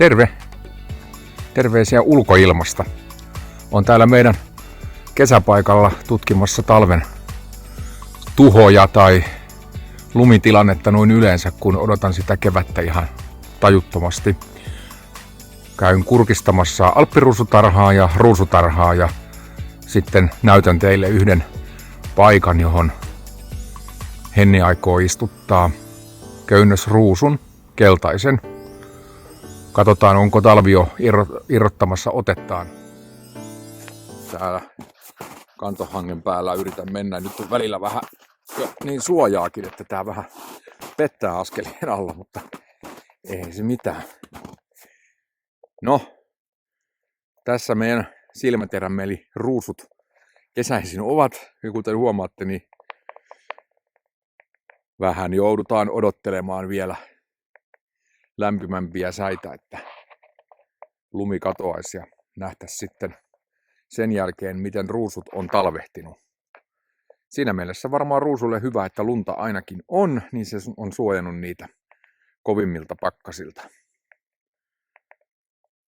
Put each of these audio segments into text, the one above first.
Terve! Terveisiä ulkoilmasta. On täällä meidän kesäpaikalla tutkimassa talven tuhoja tai lumitilannetta noin yleensä, kun odotan sitä kevättä ihan tajuttomasti. Käyn kurkistamassa alppiruusutarhaa ja ruusutarhaa ja sitten näytän teille yhden paikan, johon Henni aikoo istuttaa köynnösruusun, keltaisen. Katsotaan, onko talvi jo irrottamassa otettaan. Täällä kantohangen päällä yritän mennä. Nyt on välillä vähän jo niin suojaakin, että tää vähän pettää askelien alla, mutta ei se mitään. No, tässä meidän silmäterämme eli ruusut kesäisin ovat. Ja kuten huomaatte, niin vähän joudutaan odottelemaan vielä lämpimämpiä säitä, että lumi katoaisi ja nähtäisi sitten sen jälkeen, miten ruusut on talvehtinut. Siinä mielessä varmaan ruusulle hyvä, että lunta ainakin on, niin se on suojannut niitä kovimmilta pakkasilta.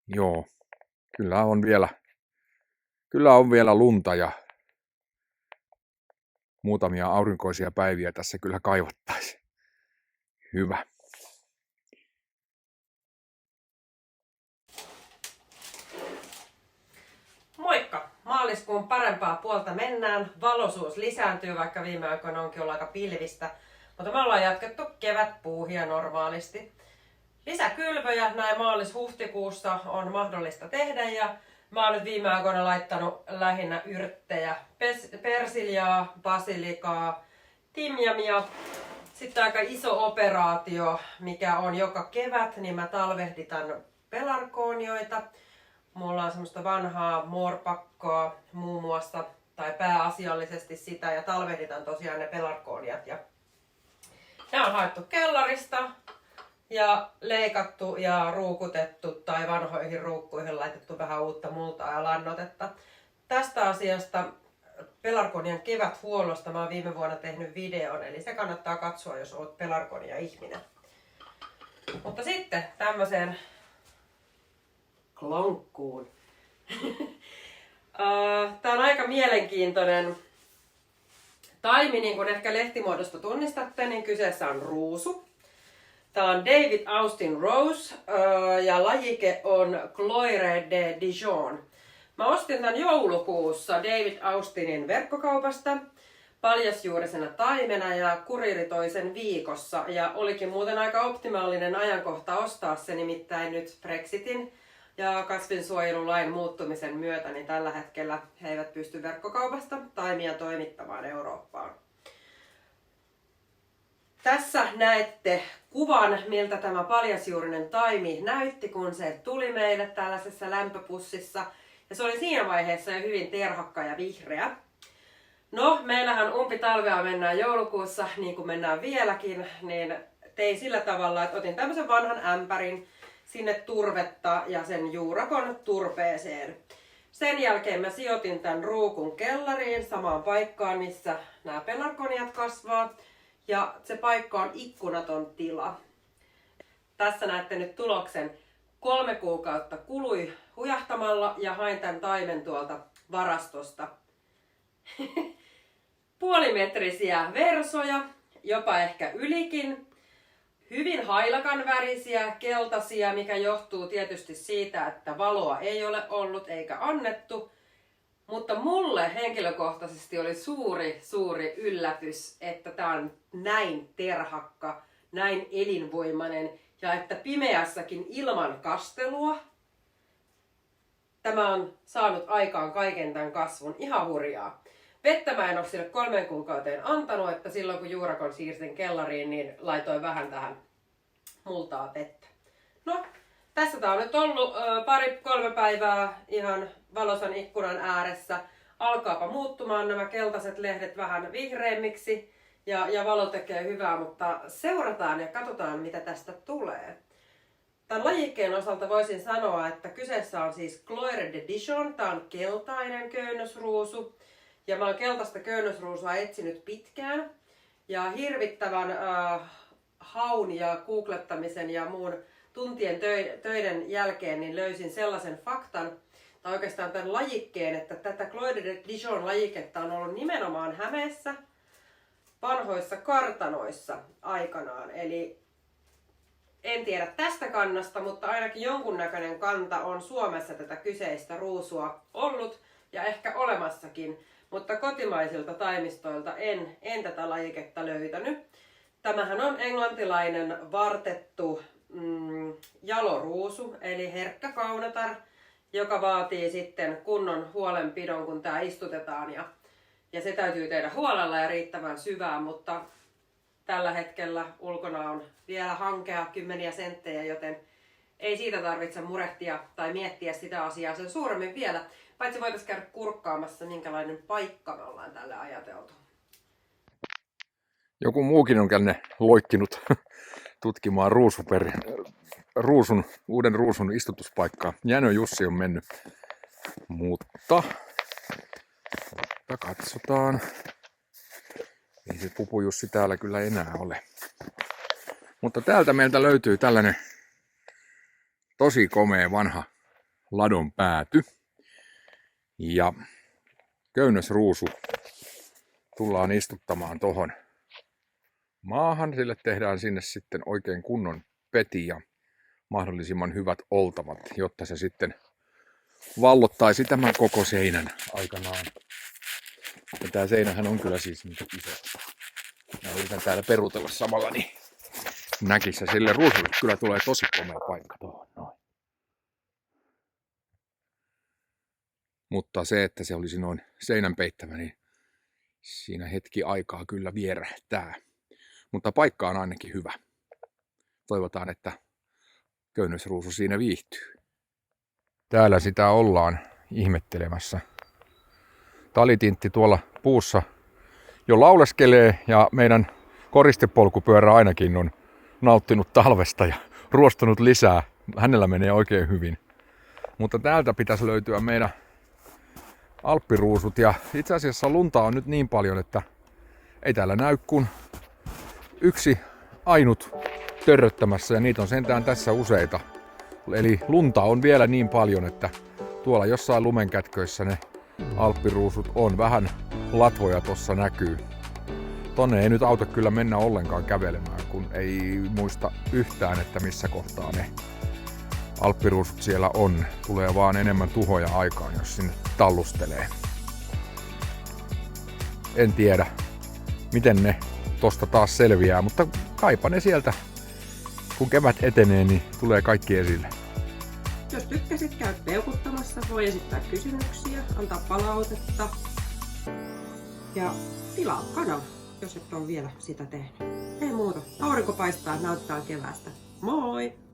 Joo, kyllä on vielä lunta ja muutamia aurinkoisia päiviä tässä kyllä kaivattaisiin. Hyvä. Moikka! Maaliskuun parempaa puolta mennään. Valoisuus lisääntyy, vaikka viime aikoina onkin ollut aika pilvistä. Mutta me ollaan jatkettu kevätpuuhia normaalisti. Lisäkylvöjä näin maalis-huhtikuussa on mahdollista tehdä ja mä oon nyt viime aikoina laittanut lähinnä yrttejä. Persiljaa, basilikaa, timjamia. Sitten aika iso operaatio, mikä on joka kevät, niin mä talvehditan pelargoonioita. Mulla on semmoista vanhaa moorpakkoa muun muassa, tai pääasiallisesti sitä, ja talvehditan tosiaan ne pelargooniat. Ja ne on haettu kellarista ja leikattu ja ruukutettu tai vanhoihin ruukkuihin laitettu vähän uutta multaa ja lannotetta. Tästä asiasta pelargonian keväthuollosta mä oon viime vuonna tehnyt videon, eli se kannattaa katsoa, jos oot pelargonia-ihminen. Mutta sitten tämmöiseen klonkkuun. Tää on aika mielenkiintoinen taimi, niin kuin ehkä lehtimuodosta tunnistatte, niin kyseessä on ruusu. Tää on David Austin Rose ja lajike on Gloire de Dijon. Mä ostin tän joulukuussa David Austinin verkkokaupasta paljasjuurisena taimena ja kuriiri toi sen viikossa. Ja olikin muuten aika optimaalinen ajankohta ostaa se, nimittäin nyt Brexitin ja kasvinsuojelulain muuttumisen myötä, niin tällä hetkellä he eivät pysty verkkokaupasta taimia toimittamaan Eurooppaan. Tässä näette kuvan, miltä tämä paljasjuurinen taimi näytti, kun se tuli meille tällaisessa lämpöpussissa. Ja se oli siinä vaiheessa jo hyvin terhakka ja vihreä. No, meillähän umpitalvea mennään joulukuussa, niin kuin mennään vieläkin, niin tein sillä tavalla, että otin tämmöisen vanhan ämpärin, sinne turvetta ja sen juurakon turpeeseen. Sen jälkeen mä sijoitin tämän ruukun kellariin samaan paikkaan, missä nämä pelargoniat kasvaa. Ja se paikka on ikkunaton tila. Tässä näette nyt tuloksen. 3 kuukautta kului hujahtamalla ja hain tämän taimen tuolta varastosta. Puolimetrisiä versoja, jopa ehkä ylikin. Hyvin hailakan värisiä, keltaisia, mikä johtuu tietysti siitä, että valoa ei ole ollut eikä annettu. Mutta mulle henkilökohtaisesti oli suuri yllätys, että tää on näin terhakka, näin elinvoimainen ja että pimeässäkin ilman kastelua tämä on saanut aikaan kaiken tämän kasvun. Ihan hurjaa. Vettä mä en ole sille 3 kuukauteen antanut, että silloin kun juurakon siirsin kellariin, niin laitoin vähän tähän multaa vettä. No, tässä tää on nyt ollut 2-3 päivää ihan valosan ikkunan ääressä. Alkaapa muuttumaan nämä keltaiset lehdet vähän vihreimmiksi ja valo tekee hyvää, mutta seurataan ja katsotaan mitä tästä tulee. Tämän lajikkeen osalta voisin sanoa, että kyseessä on siis Gloire de Dijon. Tää on keltainen köynnösruusu. Ja mä oon keltaista köynnösruusua etsinyt pitkään. Ja hirvittävän haun ja googlettamisen ja muun tuntien töiden jälkeen niin löysin sellaisen faktan, tai oikeastaan tämän lajikkeen, että tätä Cloyd de Dijon lajiketta on ollut nimenomaan Hämeessä vanhoissa kartanoissa aikanaan. Eli en tiedä tästä kannasta, mutta ainakin jonkunnäköinen kanta on Suomessa tätä kyseistä ruusua ollut ja ehkä olemassakin, mutta kotimaisilta taimistoilta en tätä lajiketta löytänyt. Tämähän on englantilainen vartettu jaloruusu, eli herkkä kaunetar, joka vaatii sitten kunnon huolenpidon, kun tämä istutetaan. Ja se täytyy tehdä huolella ja riittävän syvää, mutta tällä hetkellä ulkona on vielä hankea 10 senttejä, joten ei siitä tarvitse murehtia tai miettiä sitä asiaa sen suuremmin vielä. Paitsi voitaisiin käydä kurkkaamassa, minkälainen paikka me ollaan tälle ajateltu. Joku muukin on tänne loikkinut tutkimaan uuden ruusun istutuspaikkaa. Jänö Jussi on mennyt, mutta katsotaan. Ei se Pupu Jussi täällä kyllä enää ole. Mutta täältä meiltä löytyy tällainen tosi komea vanha ladon pääty. Ja köynnösruusu tullaan istuttamaan tohon maahan. Sille tehdään sinne sitten oikein kunnon peti ja mahdollisimman hyvät oltavat, jotta se sitten vallottaisi tämän koko seinän aikanaan. Ja tää seinähän on kyllä siis niin iso. Mä yritän täällä perutella samalla, niin näkis ja sille ruusulle kyllä tulee tosi komea paikka tuohon noin. Mutta se, että se olisi noin seinän peittävä, niin siinä hetki aikaa kyllä vierähtää. Mutta paikka on ainakin hyvä. Toivotaan, että köynnösruusu siinä viihtyy. Täällä sitä ollaan ihmettelemässä. Talitintti tuolla puussa jo lauleskelee ja meidän koristepolkupyörä ainakin on nauttinut talvesta ja ruostunut lisää. Hänellä menee oikein hyvin. Mutta täältä pitäisi löytyä meidän alppiruusut ja itse asiassa lunta on nyt niin paljon, että ei täällä näy kuin yksi ainut törröttämässä ja niitä on sentään tässä useita. Eli lunta on vielä niin paljon, että tuolla jossain lumenkätköissä ne alppiruusut on. Vähän latvoja tossa näkyy. Tonne ei nyt auta kyllä mennä ollenkaan kävelemään, kun ei muista yhtään, että missä kohtaa ne alppiruusut siellä on. Tulee vaan enemmän tuhoja aikaan, jos sinne tallustelee. En tiedä, miten ne tosta taas selviää, mutta kaipa ne sieltä, kun kevät etenee, niin tulee kaikki esille. Jos tykkäsit, käy peukuttamassa, voi esittää kysymyksiä, antaa palautetta ja tilaa kanava, jos et ole vielä sitä tehnyt. Ei muuta, aurinko paistaa, nautitaan keväästä. Moi!